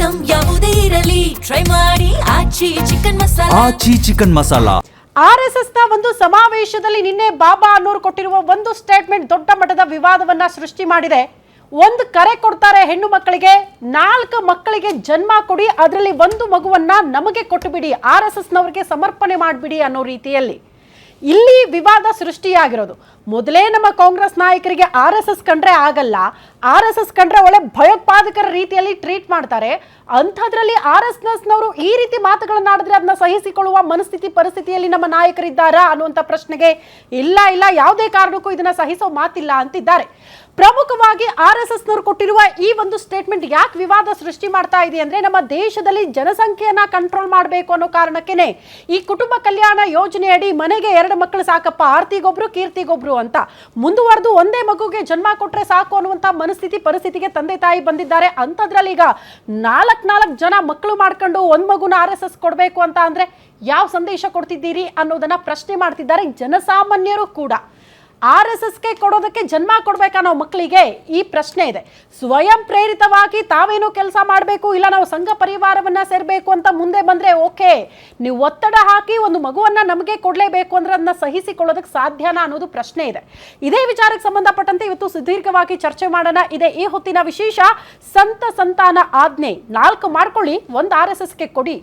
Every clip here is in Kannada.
ಐಟಂ ಯಾವುದೇ ಇರಲಿ ಟ್ರೈ ಮಾಡಿ ಆಚಿ ಚಿಕನ್ ಮಸಾಲಾ. ಆಚಿ ಚಿಕನ್ ಮಸಾಲಾ. RSS ನ ಒಂದು ಸಮಾವೇಶದಲ್ಲಿ ನಿನ್ನೆ ಬಾಬಾ ಅನ್ನೋರು ಕೊಟ್ಟಿರುವ ಒಂದು ಸ್ಟೇಟ್ಮೆಂಟ್ ದೊಡ್ಡ ಮಟ್ಟದ ವಿವಾದವನ್ನ ಸೃಷ್ಟಿ ಮಾಡಿದೆ. ಒಂದು ಕರೆ ಕೊಡ್ತಾರೆ ಹೆಣ್ಣು ಮಕ್ಕಳಿಗೆ, 4 ಮಕ್ಕಳಿಗೆ ಜನ್ಮ ಕೊಡಿ, ಅದರಲ್ಲಿ ಒಂದು ಮಗುವನ್ನ ನಮಗೆ ಕೊಟ್ಟು ಬಿಡಿ, RSS ನವರಿಗೆ ಸಮರ್ಪಣೆ ಮಾಡಿಬಿಡಿ ಅನ್ನೋ ರೀತಿಯಲ್ಲಿ ಇಲ್ಲಿ ವಿವಾದ ಸೃಷ್ಟಿಯಾಗಿರೋದು. ಮೊದಲೇ ನಮ್ಮ ಕಾಂಗ್ರೆಸ್ ನಾಯಕರಿಗೆ RSS ಕಂಡ್ರೆ ಆಗಲ್ಲ, RSS ಕಂಡ್ರೆ ಒಳ್ಳೆ ಭಯೋತ್ಪಾದಕರ ರೀತಿಯಲ್ಲಿ ಟ್ರೀಟ್ ಮಾಡ್ತಾರೆ. ಅಂಥದ್ರಲ್ಲಿ RSS ನವರು ಈ ರೀತಿ ಮಾತುಗಳನ್ನಾಡಿದ್ರೆ ಅದನ್ನ ಸಹಿಸಿಕೊಳ್ಳುವ ಪರಿಸ್ಥಿತಿಯಲ್ಲಿ ನಮ್ಮ ನಾಯಕರಿದ್ದಾರಾ ಅನ್ನುವಂಥ ಪ್ರಶ್ನೆಗೆ ಇಲ್ಲ ಯಾವುದೇ ಕಾರಣಕ್ಕೂ ಇದನ್ನ ಸಹಿಸೋ ಮಾತಿಲ್ಲ ಅಂತಿದ್ದಾರೆ. ಪ್ರಮುಖವಾಗಿ RSS ನವರು ಕೊಟ್ಟಿರುವ ಈ ಒಂದು ಸ್ಟೇಟ್ಮೆಂಟ್ ಯಾಕೆ ವಿವಾದ ಸೃಷ್ಟಿ ಮಾಡ್ತಾ ಇದೆ ಅಂದ್ರೆ, ನಮ್ಮ ದೇಶದಲ್ಲಿ ಜನಸಂಖ್ಯೆಯನ್ನ ಕಂಟ್ರೋಲ್ ಮಾಡಬೇಕು ಅನ್ನೋ ಕಾರಣಕ್ಕೇನೆ ಈ ಕುಟುಂಬ ಕಲ್ಯಾಣ ಯೋಜನೆಯಡಿ ಮನೆಗೆ 2 ಮಕ್ಕಳು ಸಾಕಪ್ಪ, ಆರ್ತಿಗೊಬ್ರು ಕೀರ್ತಿಗೊಬ್ರು ಅಂತ ಮುಂದುವರೆದು ಒಂದೇ ಮಗುಗೆ ಜನ್ಮ ಕೊಟ್ರೆ ಸಾಕು ಅನ್ನುವಂಥ ಪರಿಸ್ಥಿತಿಗೆ ತಂದೆ ತಾಯಿ ಬಂದಿದ್ದಾರೆ. ಅಂಥದ್ರಲ್ಲಿ ಈಗ 4 ಜನ ಮಕ್ಕಳು ಮಾಡ್ಕೊಂಡು ಒಂದು ಮಗುನ RSS ಕೊಡಬೇಕು ಅಂತ ಅಂದ್ರೆ ಯಾವ ಸಂದೇಶ ಕೊಡ್ತಿದ್ದೀರಿ ಅನ್ನೋದನ್ನ ಪ್ರಶ್ನೆ ಮಾಡ್ತಿದ್ದಾರೆ ಜನಸಾಮಾನ್ಯರು ಕೂಡ. RSSಗೆ ಕೊಡೋದಕ್ಕೆ ಜನ್ಮ ಕೊಡ್ಬೇಕನ್ನೋ ಮಕ್ಕಳಿಗೆ ಈ ಪ್ರಶ್ನೆ ಇದೆ. ಸ್ವಯಂ ಪ್ರೇರಿತವಾಗಿ ತಾವೇನೋ ಕೆಲಸ ಮಾಡಬೇಕು, ಇಲ್ಲ ನಾವು ಸಂಘ ಪರಿವಾರವನ್ನ ಸೇರಬೇಕು ಅಂತ ಮುಂದೆ ಬಂದ್ರೆ ಓಕೆ, ನೀವು ಒತ್ತಡ ಹಾಕಿ ಒಂದು ಮಗುವನ್ನ ನಮಗೆ ಕೊಡಲೇಬೇಕು ಅಂದ್ರೆ ಅದನ್ನ ಸಹಿಸಿಕೊಳ್ಳೋದಕ್ಕೆ ಸಾಧ್ಯನಾ ಅನ್ನೋದು ಪ್ರಶ್ನೆ ಇದೆ. ಇದೇ ವಿಚಾರಕ್ಕೆ ಸಂಬಂಧಪಟ್ಟಂತೆ ಇವತ್ತು ಸುದೀರ್ಘವಾಗಿ ಚರ್ಚೆ ಮಾಡೋಣ. ಇದೆ ಈ ಹೊತ್ತಿನ ವಿಶೇಷ. ಸಂತಾನ ಆಜ್ಞೆ 4 ಮಾಡ್ಕೊಳ್ಳಿ, 1 RSSಗೆ ಕೊಡಿ.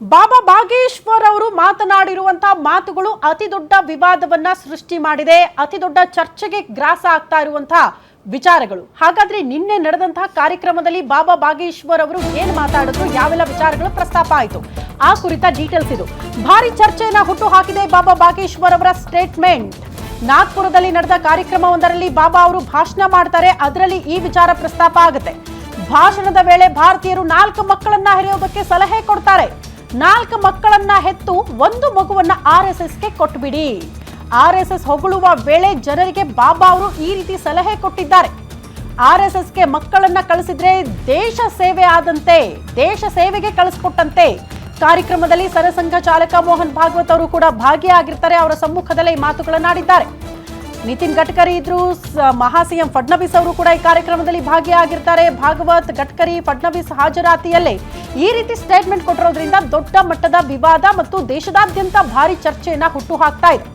ಬಾಬಾ ಬಾಗೇಶ್ವರ್ ಅವರು ಮಾತನಾಡಿರುವಂತಹ ಮಾತುಗಳು ಅತಿ ದೊಡ್ಡ ವಿವಾದವನ್ನ ಸೃಷ್ಟಿ ಮಾಡಿದೆ, ಅತಿ ದೊಡ್ಡ ಚರ್ಚೆಗೆ ಗ್ರಾಸ ಆಗ್ತಾ ಇರುವಂತಹ ವಿಚಾರಗಳು. ಹಾಗಾದ್ರೆ ನಿನ್ನೆ ನಡೆದಂತಹ ಕಾರ್ಯಕ್ರಮದಲ್ಲಿ ಬಾಬಾ ಬಾಗೇಶ್ವರ್ ಅವರು ಏನ್ ಮಾತಾಡಿದ್ರು, ಯಾವೆಲ್ಲ ವಿಚಾರಗಳು ಪ್ರಸ್ತಾಪ ಆಯಿತು, ಆ ಕುರಿತ ಡೀಟೇಲ್ಸ್ ಇದು. ಭಾರಿ ಚರ್ಚೆಯನ್ನ ಹುಟ್ಟು ಹಾಕಿದೆ ಬಾಬಾ ಬಾಗೇಶ್ವರ್ ಅವರ ಸ್ಟೇಟ್ಮೆಂಟ್. ನಾಗ್ಪುರದಲ್ಲಿ ನಡೆದ ಕಾರ್ಯಕ್ರಮವೊಂದರಲ್ಲಿ ಬಾಬಾ ಅವರು ಭಾಷಣ ಮಾಡ್ತಾರೆ, ಅದರಲ್ಲಿ ಈ ವಿಚಾರ ಪ್ರಸ್ತಾಪ ಆಗುತ್ತೆ. ಭಾಷಣದ ವೇಳೆ ಭಾರತೀಯರು 4 ಮಕ್ಕಳನ್ನ ಹೆರೆಯೋದಕ್ಕೆ ಸಲಹೆ ಕೊಡ್ತಾರೆ. 4 ಮಕ್ಕಳನ್ನ ಹೆತ್ತು ಒಂದು ಮಗುವನ್ನ RSSಗೆ ಕೊಟ್ಬಿಡಿ. RSS ಹೊಗಳುವ ವೇಳೆ ಜನರಿಗೆ ಬಾಬಾ ಅವರು ಈ ರೀತಿ ಸಲಹೆ ಕೊಟ್ಟಿದ್ದಾರೆ. RSSಗೆ ಮಕ್ಕಳನ್ನ ಕಳಿಸಿದ್ರೆ ದೇಶ ಸೇವೆ ಆದಂತೆ, ದೇಶ ಸೇವೆಗೆ ಕಳಿಸ್ಕೊಟ್ಟಂತೆ. ಕಾರ್ಯಕ್ರಮದಲ್ಲಿ ಸರಸಂಘ ಚಾಲಕ ಮೋಹನ್ ಭಾಗವತ್ ಅವರು ಕೂಡ ಭಾಗಿಯಾಗಿರ್ತಾರೆ. ಅವರ ಸಮ್ಮುಖದಲ್ಲೇ ಈ ಮಾತುಗಳನ್ನಾಡಿದ್ದಾರೆ. ನಿತಿನ್ ಗಡ್ಕರಿ ಇದ್ರು, ಮಹಾಸಿಎಂ ಫಡ್ನವೀಸ್ ಅವರು ಕೂಡ ಈ ಕಾರ್ಯಕ್ರಮದಲ್ಲಿ ಭಾಗಿಯಾಗಿರ್ತಾರೆ. ಭಾಗವತ್, ಗಡ್ಕರಿ, ಫಡ್ನವೀಸ್ ಹಾಜರಾತಿಯಲ್ಲೇ ಈ ರೀತಿ ಸ್ಟೇಟ್ಮೆಂಟ್ ಕೊಟ್ಟಿರೋದ್ರಿಂದ ದೊಡ್ಡ ಮಟ್ಟದ ವಿವಾದ ಮತ್ತು ದೇಶದಾದ್ಯಂತ ಭಾರಿ ಚರ್ಚೆಯನ್ನ ಹುಟ್ಟು ಹಾಕ್ತಾ ಇದೆ.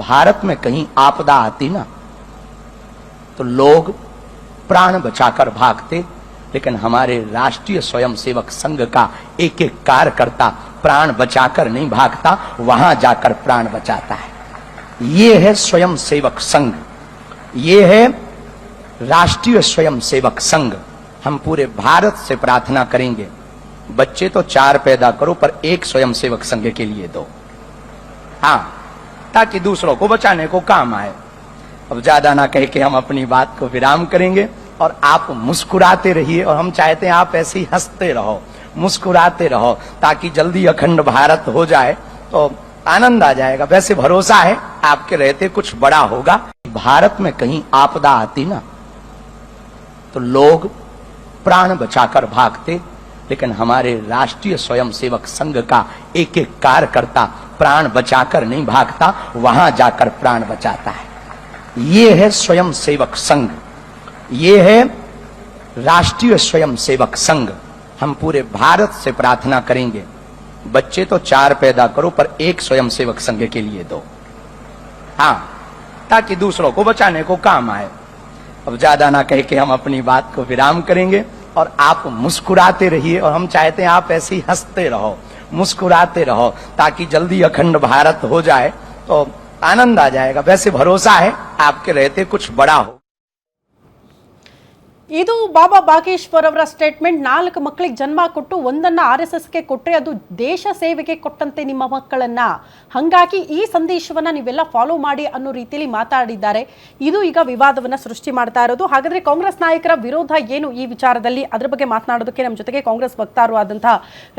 भारत में कहीं आपदा आती ना तो लोग प्राण बचाकर भागते, लेकिन हमारे राष्ट्रीय स्वयंसेवक संघ का एक कार्यकर्ता प्राण बचाकर नहीं भागता, वहां जाकर प्राण बचाता है. ये है स्वयंसेवक संघ, ये है राष्ट्रीय स्वयंसेवक संघ. हम पूरे भारत से प्रार्थना करेंगे, बच्चे तो 4 पैदा करो पर एक स्वयंसेवक संघ के लिए दो, हाँ, ताकि दूसरों को बचाने को काम आए. अब ज्यादा ना कह के हम अपनी बात को विराम करेंगे और आप मुस्कुराते रहिए, और हम चाहते हैं आप ऐसे ही हंसते रहो, मुस्कुराते रहो, ताकि जल्दी अखंड भारत हो जाए तो आनंद आ जाएगा. वैसे भरोसा है आपके रहते कुछ बड़ा होगा. भारत में कहीं आपदा आती ना तो लोग प्राण बचाकर भागते, लेकिन हमारे राष्ट्रीय स्वयंसेवक संघ का एक कार्यकर्ता प्राण बचाकर नहीं भागता, वहां जाकर प्राण बचाता है. ये है स्वयंसेवक संघ, ये है राष्ट्रीय स्वयंसेवक संघ. हम पूरे भारत से प्रार्थना करेंगे, बच्चे तो 4 पैदा करो पर एक स्वयंसेवक संघ के लिए दो, हाँ, ताकि दूसरों को बचाने को काम आए. अब ज्यादा ना कह के हम अपनी बात को विराम करेंगे और आप मुस्कुराते रहिए, और हम चाहते हैं आप ऐसे ही हंसते रहो, मुस्कुराते रहो, ताकि जल्दी अखंड भारत हो जाए तो आनंद आ जाएगा. वैसे भरोसा है आपके रहते कुछ बड़ा हो. ಇದು ಬಾಬಾ ಬಾಗೇಶ್ವರ್ ಅವರ ಸ್ಟೇಟ್ಮೆಂಟ್. 4 ಮಕ್ಕಳಿಗೆ ಜನ್ಮ ಕೊಟ್ಟು ಒಂದನ್ನ RSSಗೆ ಕೊಟ್ಟರೆ ಅದು ದೇಶ ಸೇವೆಗೆ ಕೊಟ್ಟಂತೆ ನಿಮ್ಮ ಮಕ್ಕಳನ್ನ, ಹಾಗಾಗಿ ಈ ಸಂದೇಶವನ್ನ ನೀವೆಲ್ಲ ಫಾಲೋ ಮಾಡಿ ಅನ್ನೋ ರೀತಿಯಲ್ಲಿ ಮಾತಾಡಿದ್ದಾರೆ. ಇದು ಈಗ ವಿವಾದವನ್ನ ಸೃಷ್ಟಿ ಮಾಡ್ತಾ ಇರೋದು. ಹಾಗಾದ್ರೆ ಕಾಂಗ್ರೆಸ್ ನಾಯಕರ ವಿರೋಧ ಏನು ಈ ವಿಚಾರದಲ್ಲಿ, ಅದ್ರ ಬಗ್ಗೆ ಮಾತನಾಡೋದಕ್ಕೆ ನಮ್ಮ ಜೊತೆಗೆ ಕಾಂಗ್ರೆಸ್ ವಕ್ತಾರರು ಆದಂತಹ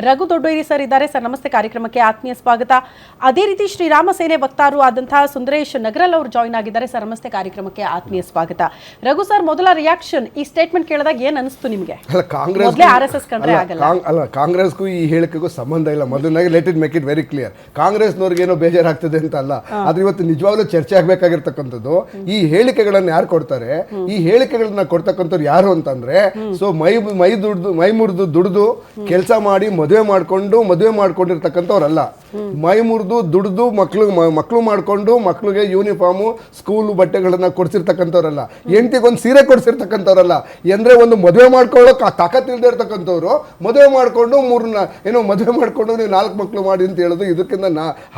ರಘು ದೊಡ್ಡೇರಿ ಸರ್ ಇದ್ದಾರೆ. ಸರ್ ನಮಸ್ತೆ, ಕಾರ್ಯಕ್ರಮಕ್ಕೆ ಆತ್ಮೀಯ ಸ್ವಾಗತ. ಅದೇ ರೀತಿ ಶ್ರೀರಾಮ ಸೇನೆ ವಕ್ತಾರರು ಆದಂತಹ ಸುಂದರೇಶ್ ನಗರಲ್ ಅವರು ಜಾಯಿನ್ ಆಗಿದ್ದಾರೆ. ಸರ್ ನಮಸ್ತೆ, ಕಾರ್ಯಕ್ರಮಕ್ಕೆ ಆತ್ಮೀಯ ಸ್ವಾಗತ. ರಘು ಸರ್, ಮೊದಲ ರಿಯಾಕ್ಷನ್, ಈ ಸ್ಟೇಟ್ಮೆಂಟ್ ಕೇಳಿದಾಗ ಏನ್ ಅನಿಸ್ತು ನಿಮ್ಗೆ? ಅಲ್ಲ ಕಾಂಗ್ರೆಸ್ ಮೊದಲೇ RSS ಕಂಡ್ರೆ ಆಗಲ್ಲ. ಅಲ್ಲ ಕಾಂಗ್ರೆಸ್ಗೂ ಈ ಹೇಳಿಕೆಗೂ ಸಂಬಂಧ ಇಲ್ಲ. ಮೊದಲನಾಗಿ let it make it very clear. ಕಾಂಗ್ರೆಸ್ನವ್ರಿಗೆ ಏನೋ ಬೇಜಾರಾಗ್ತದೆ ಅಂತ ಅಲ್ಲ, ಆದ್ರೆ ಇವತ್ತು ನಿಜವಾಗ್ಲೂ ಚರ್ಚೆ ಆಗ್ಬೇಕಾಗಿರ್ತಕ್ಕಂಥದ್ದು ಈ ಹೇಳಿಕೆಗಳನ್ನ ಯಾರು ಕೊಡ್ತಾರೆ, ಈ ಹೇಳಿಕೆಗಳನ್ನ ಕೊಡ್ತಕ್ಕಂಥವ್ರು ಯಾರು ಅಂತಂದ್ರೆ ಸೊ ಮೈ ಮುರಿದು ದುಡ್ದು ಕೆಲಸ ಮಾಡಿ ಮದುವೆ ಮಾಡ್ಕೊಂಡಿರ್ತಕ್ಕಂಥವ್ರಲ್ಲ. ಮೈ ಮುರಿದು ದುಡ್ದು ಮಕ್ಳು ಮಾಡ್ಕೊಂಡು ಮಕ್ಳಿಗೆ ಯೂನಿಫಾರ್ಮು ಸ್ಕೂಲ್ ಬಟ್ಟೆಗಳನ್ನ ಕೊಡ್ಸಿರ್ತಕ್ಕಂಥವ್ರಲ್ಲ, ಹೆಂಡತಿಗೊಂದು ಸೀರೆ ಕೊಡ್ಸಿರ್ತಕ್ಕಂಥವ್ರಲ್ಲ. ಅಂದ್ರೆ ಒಂದು ಮದುವೆ ಮಾಡ್ಕೊಳ್ಳೋಕೆ ತಾಕತ್ ಇಲ್ಲದೆ ಇರ್ತಕ್ಕಂಥವ್ರು ಮದುವೆ ಮಾಡ್ಕೊಂಡು ಮದುವೆ ಮಾಡ್ಕೊಂಡು ನೀವು 4 ಮಕ್ಳು ಮಾಡಿ ಅಂತ ಹೇಳೋದು ಇದಕ್ಕಿಂತ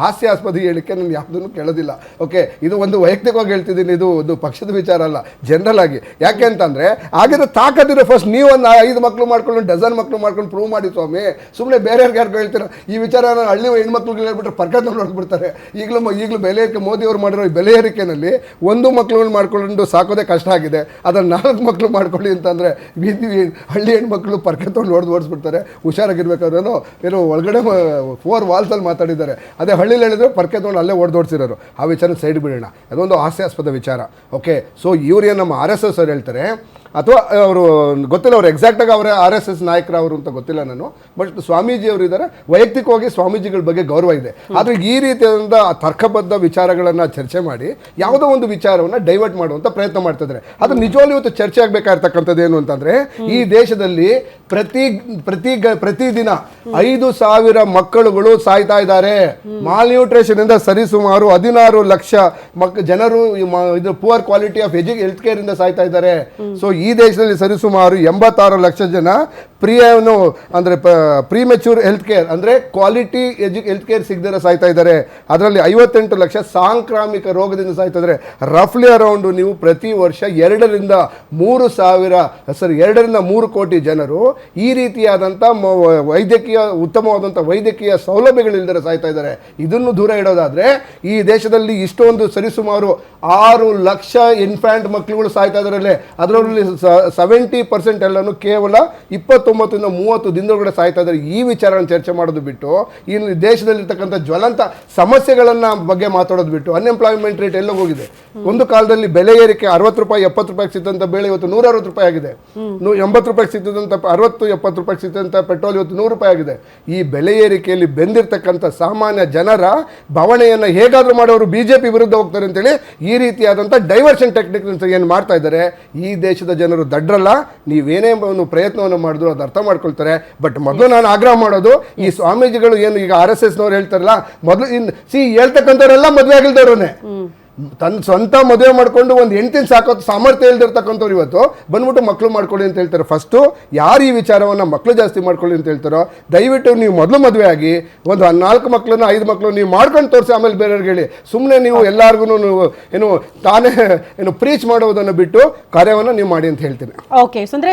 ಹಾಸ್ಯಾಸ್ಪದ ಹೇಳಿಕೆ ನಾನು ಯಾವುದನ್ನು ಕೇಳೋದಿಲ್ಲ. ಓಕೆ, ಇದು ಒಂದು ವೈಯಕ್ತಿಕವಾಗಿ ಹೇಳ್ತಿದ್ದೀನಿ, ಇದು ಒಂದು ಪಕ್ಷದ ವಿಚಾರ ಅಲ್ಲ, ಜನರಲ್ ಆಗಿ. ಯಾಕೆ ಅಂತಂದ್ರೆ ಆಗಿರೋ ತಾಕತ್ತಿರೋ ಫಸ್ಟ್ ನೀವು ಒಂದು 5 ಮಕ್ಳು ಮಾಡ್ಕೊಂಡು ಡಜನ್ ಮಕ್ಳು ಮಾಡ್ಕೊಂಡು ಪ್ರೂವ್ ಮಾಡಿ ಸ್ವಾಮಿ. ಸುಮ್ಮನೆ ಬೇರೆಯವ್ರಿಗೆ ಯಾರು ಹೇಳ್ತೀರ ಈ ವಿಚಾರ? ಹಳ್ಳಿ ಹೆಣ್ಮಕ್ಳಿಗೆ ಹೇಳ್ಬಿಟ್ರೆ ಪರ್ಕತ್ ನೋಡ್ಬಿಡ್ತಾರೆ. ಈಗಲೂ ಬೆಲೆ ಏರಿಕೆ ಮೋದಿ ಅವರು ಮಾಡಿರೋ ಈ ಬೆಲೆ ಏರಿಕೆನಲ್ಲಿ 1 ಮಕ್ಳುಗಳು ಮಾಡ್ಕೊಂಡು ಸಾಕೋದೇ ಕಷ್ಟ ಆಗಿದೆ. ಅದನ್ನು 4 ಮಕ್ಳು ಮಾಡ್ಕೊಳ್ಳಿ ಅಂತಂದರೆ ಹಳ್ಳಿ ಹೆಣ್ಮಕ್ಳು ಪರ್ಕೆ ತೊಗೊಂಡು ಓಡಿಸ್ಬಿಡ್ತಾರೆ. ಹುಷಾರಾಗಿರ್ಬೇಕಾದ್ರೂ ಏನೋ ಒಳಗಡೆ 4 ವಾಲ್ಸಲ್ಲಿ ಮಾತಾಡಿದ್ದಾರೆ. ಅದೇ ಹಳ್ಳಿಲಿ ಹೇಳಿದ್ರೆ ಪರ್ಕೆ ತೊಗೊಂಡು ಅಲ್ಲೇ ಓಡಿಸೋರು. ಆ ವಿಚಾರ ಸೈಡ್ ಬಿಡೋಣ, ಅದೊಂದು ಹಾಸ್ಯಾಸ್ಪದ ವಿಚಾರ. ಓಕೆ, ಸೊ ಇವ್ರೇನು ನಮ್ಮ RSS ಅವ್ರು ಹೇಳ್ತಾರೆ ಅಥವಾ ಅವರು ಗೊತ್ತಿಲ್ಲ, ಅವ್ರು ಎಕ್ಸಾಕ್ಟಾಗಿ ಅವರೇ RSS ನಾಯಕರವರು ಅಂತ ಗೊತ್ತಿಲ್ಲ ನಾನು. ಬಟ್ ಸ್ವಾಮೀಜಿ ಅವರು ಇದ್ದಾರೆ, ವೈಯಕ್ತಿಕವಾಗಿ ಸ್ವಾಮೀಜಿಗಳ ಬಗ್ಗೆ ಗೌರವ ಇದೆ. ಆದರೆ ಈ ರೀತಿಯಾದ ತರ್ಕಬದ್ಧ ವಿಚಾರಗಳನ್ನು ಚರ್ಚೆ ಮಾಡಿ ಯಾವುದೋ ಒಂದು ವಿಚಾರವನ್ನು ಡೈವರ್ಟ್ ಮಾಡುವಂಥ ಪ್ರಯತ್ನ ಮಾಡ್ತಿದ್ದಾರೆ. ಅದು ನಿಜವಾಗ್ಲೂ ಇವತ್ತು ಚರ್ಚೆ ಆಗಬೇಕಾಗಿರ್ತಕ್ಕಂಥದ್ದು ಏನು ಅಂತಂದರೆ, ಈ ದೇಶದಲ್ಲಿ ಪ್ರತಿದಿನ 5,000 ಮಕ್ಕಳುಗಳು ಸಾಯ್ತಾ ಇದ್ದಾರೆ. ಮಾಲ್ನ್ಯೂಟ್ರಿಷನ್ ಇಂದ ಸರಿಸುಮಾರು 16 ಲಕ್ಷ ಜನರು ಇದು poor quality of health care ಇಂದ ಸಾಯ್ತಾ ಇದ್ದಾರೆ. ಸೊ ಈ ದೇಶದಲ್ಲಿ ಸರಿಸುಮಾರು 86 ಲಕ್ಷ ಜನ ಪ್ರೀಮೆಚ್ಯೂರ್ ಹೆಲ್ತ್ ಕೇರ್ ಅಂದರೆ ಕ್ವಾಲಿಟಿ ಹೆಲ್ತ್ ಕೇರ್ ಸಿಗದಿರ ಸಾಯ್ತಾ ಇದ್ದಾರೆ. ಅದರಲ್ಲಿ 58 ಲಕ್ಷ ಸಾಂಕ್ರಾಮಿಕ ರೋಗದಿಂದ ಸಾಯ್ತಾ ಇದ್ದಾರೆ. ರಫ್ಲಿ ಅರೌಂಡ್ ನೀವು ಪ್ರತಿ ವರ್ಷ 2 ರಿಂದ 3 ಕೋಟಿ ಜನರು ಈ ರೀತಿಯಾದಂಥ ಉತ್ತಮವಾದಂಥ ವೈದ್ಯಕೀಯ ಸೌಲಭ್ಯಗಳಿಲ್ಲದೆ ಸಾಯ್ತಾ ಇದ್ದಾರೆ. ಇದನ್ನು ದೂರ ಇಡೋದಾದ್ರೆ ಈ ದೇಶದಲ್ಲಿ ಇಷ್ಟೊಂದು ಸರಿಸುಮಾರು 6 ಲಕ್ಷ ಇನ್ಫ್ಯಾಂಟ್ ಮಕ್ಕಳುಗಳು ಸಾಯ್ತಾ ಇದ್ದಾರೆ. ಅದರಲ್ಲಿ 70% ಎಲ್ಲನೂ ಕೇವಲ 29 ರಿಂದ 30 ದಿನದೊಳಗಡೆ ಸಾಯ್ತಾ ಇದ್ದಾರೆ. ಈ ವಿಚಾರವನ್ನು ಚರ್ಚೆ ಮಾಡೋದು ಬಿಟ್ಟು ಈ ದೇಶದಲ್ಲಿರ್ತಕ್ಕಂಥ ಜ್ವಲಂತ ಸಮಸ್ಯೆಗಳನ್ನ ಬಗ್ಗೆ ಮಾತಾಡೋದು ಬಿಟ್ಟು ಅನ್ಎಂಪ್ಲಾಯ್ಮೆಂಟ್ ರೇಟ್ ಎಲ್ಲ ಹೋಗಿದೆ. ಒಂದು ಕಾಲದಲ್ಲಿ ಬೆಲೆ ಏರಿಕೆ 60 ರೂಪಾಯಿ 70 ರೂಪಾಯಿ ಸಿಕ್ಕಂತ ಬೆಳೆ ಇವತ್ತು 160 ರೂಪಾಯಿ ಆಗಿದೆ. 80 ರೂಪಾಯಿ ಸಿಕ್ಕಿದಂಥ 60-70 ರೂಪಾಯಿ ಸಿಕ್ಕಂತ ಪೆಟ್ರೋಲ್ ಇವತ್ತು 100 ರೂಪಾಯಿ ಆಗಿದೆ. ಈ ಬೆಲೆ ಏರಿಕೆಯಲ್ಲಿ ಬೆಂದಿರ್ತಕ್ಕಂಥ ಸಾಮಾನ್ಯ ಜನರ ಬವಣೆಯನ್ನು ಹೇಗಾದ್ರೂ ಮಾಡೋರು BJP ವಿರುದ್ಧ ಹೋಗ್ತಾರೆ ಅಂತೇಳಿ ಈ ರೀತಿಯಾದಂಥ ಡೈವರ್ಷನ್ ಟೆಕ್ನಿಕ್ ಏನು ಮಾಡ್ತಾ ಇದ್ದಾರೆ. ಈ ದೇಶದ ಜನರು ದಡ್ರಲ್ಲ, ನೀವೇನೇ ಒಂದು ಪ್ರಯತ್ನವನ್ನು ಮಾಡಿದ್ರು ಅದು ಅರ್ಥ ಮಾಡ್ಕೊಳ್ತಾರೆ. ಬಟ್ ಮೊದಲು ನಾನು ಆಗ್ರಹ ಮಾಡೋದು, ಈ ಸ್ವಾಮೀಜಿಗಳು ಏನು ಈಗ RSS ನವ್ರು ಹೇಳ್ತಾರಲ್ಲ, ಮೊದಲು ಹೇಳ್ತಕ್ಕಂಥವ್ರೆಲ್ಲ ಮದುವೆ ಆಗಿಲ್ದವ್ರನ್ನೇ ತನ್ನ ಸ್ವಂತ ಮದುವೆ ಮಾಡ್ಕೊಂಡು ಒಂದು ಹೆಂಡತಿನ ಸಾಕೋದು ಸಾಮರ್ಥ್ಯ ಇಲ್ದಿರ್ತಕ್ಕಂಥವ್ರು ಇವತ್ತು ಬಂದ್ಬಿಟ್ಟು ಮಕ್ಕಳು ಮಾಡ್ಕೊಳ್ಳಿ ಅಂತ ಹೇಳ್ತಾರೆ. ಫಸ್ಟು ಯಾರು ಈ ವಿಚಾರವನ್ನು ಮಕ್ಕಳು ಜಾಸ್ತಿ ಮಾಡ್ಕೊಳ್ಳಿ ಅಂತ ಹೇಳ್ತಾರೋ ದಯವಿಟ್ಟು ನೀವು ಮೊದಲು ಮದುವೆ ಆಗಿ ಒಂದು 4 ಮಕ್ಕಳನ್ನು 5 ಮಕ್ಕಳು ನೀವು ಮಾಡ್ಕೊಂಡು ತೋರಿಸಿ ಆಮೇಲೆ ಬೇರೆಯವ್ರಿಗೆ ಹೇಳಿ. ಸುಮ್ಮನೆ ನೀವು ಎಲ್ಲರಿಗೂ ಏನು ತಾನೇ ಏನು ಪ್ರೀಚ್ ಮಾಡೋದನ್ನು ಬಿಟ್ಟು ಕಾರ್ಯವನ್ನು ನೀವು ಮಾಡಿ ಅಂತ ಹೇಳ್ತೀನಿ. ಓಕೆ ಸುಂದರೇಶ್